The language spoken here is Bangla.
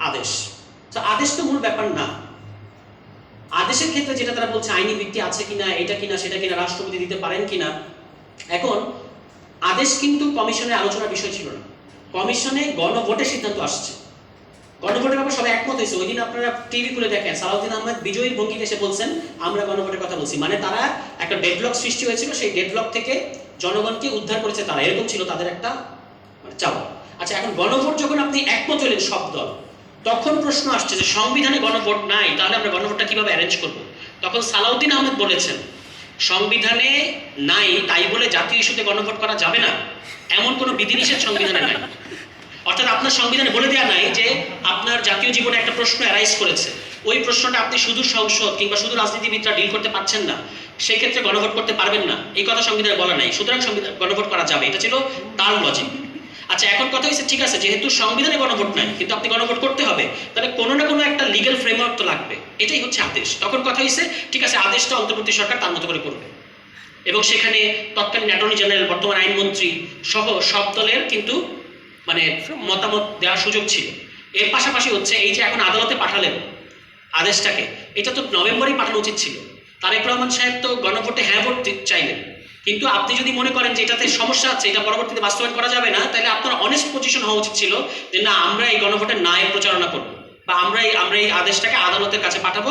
আদেশ। তো আদেশ তো মূল ব্যাপার না। আদেশের ক্ষেত্রে যেটা তারা বলছে আইনি ভিত্তি আছে কিনা, এটা কিনা সেটা কিনা, রাষ্ট্রপতি দিতে পারেন কিনা। এখন আদেশ কিন্তু কমিশনের আলোচনার বিষয় ছিল না, কমিশনে গণভোটের সিদ্ধান্ত আসছে। গণভোটের ব্যাপারে সবাই একমত হয়েছে। ওই দিন আপনারা টিভি খুলে দেখেন সালাউদ্দিন আহমেদ বিজয়ীর ভঙ্গিতে এসে বলছেন আমরা গণভোটের কথা বলছি, মানে তারা একটা ডেডলক সৃষ্টি হয়েছিল, সেই ডেডলক থেকে জনগণকে উদ্ধার করেছে তারা, এরকম ছিল তাদের একটা মানে চাওয়া। আচ্ছা, এখন গণভোট যখন আপনি একমত হলেন সব দল, তখন প্রশ্ন আসছে যে সংবিধানে গণভোট নাই, তাহলে আমরা গণভোটটা কিভাবে অ্যারেঞ্জ করব। তখন সালাউদ্দিন আহমেদ বলেছেন সংবিধানে নাই তাই বলে জাতীয় ইস্যুতে গণভোট করা যাবে না, এমন কোনো বিধিনিষেধ সংবিধানে নাই। অর্থাৎ আপনার সংবিধানে বলে দেওয়া নাই যে আপনার জাতীয় জীবনে একটা প্রশ্ন অ্যারাইজ করেছে, ওই প্রশ্নটা আপনি শুধু সংসদ কিংবা শুধু রাজনীতিবিদরা ডিল করতে পারছেন না, সেক্ষেত্রে গণভোট করতে পারবেন না, এই কথা সংবিধানে বলা নাই, সুতরাং সংবিধান গণভোট করা যাবে। এটা ছিল তার লজিক। আচ্ছা, এখন কথা হচ্ছে ঠিক আছে, যেহেতু সংবিধানে গণভোট নাই কিন্তু আপনি গণভোট করতে হবে, তাহলে কোনো না কোনো একটা লিগ্যাল ফ্রেমওয়ার্ক তো লাগবে, এটাই হচ্ছে আদেশ। তখন কথা হচ্ছে ঠিক আছে, আদেশটা অন্তর্বর্তী সরকার তার মতো করে করবে, এবং সেখানে তৎকালীন অ্যাটর্নি জেনারেল বর্তমান আইনমন্ত্রী সহ সব দলের কিন্তু মানে মতামত দেওয়ার সুযোগ ছিল। এর পাশাপাশি হচ্ছে এই যে এখন আদালতে পাঠালেন আদেশটাকে, এটা তো নভেম্বরেই পাঠানো উচিত ছিল। তারেক রহমান সাহেব তো গণভোটে হ্যাঁ ভোট চাইলেন, কিন্তু আপনি যদি মনে করেন যে এটাতে সমস্যা আছে, এটা পরবর্তীতে বাস্তবায়ন করা যাবে না, তাহলে আপনার অনেস্ট পজিশন হওয়া উচিত ছিল যে না, আমরা এই গণভোটের না প্রচারণা করবো, বা আমরা এই আদেশটাকে আদালতের কাছে পাঠাবো।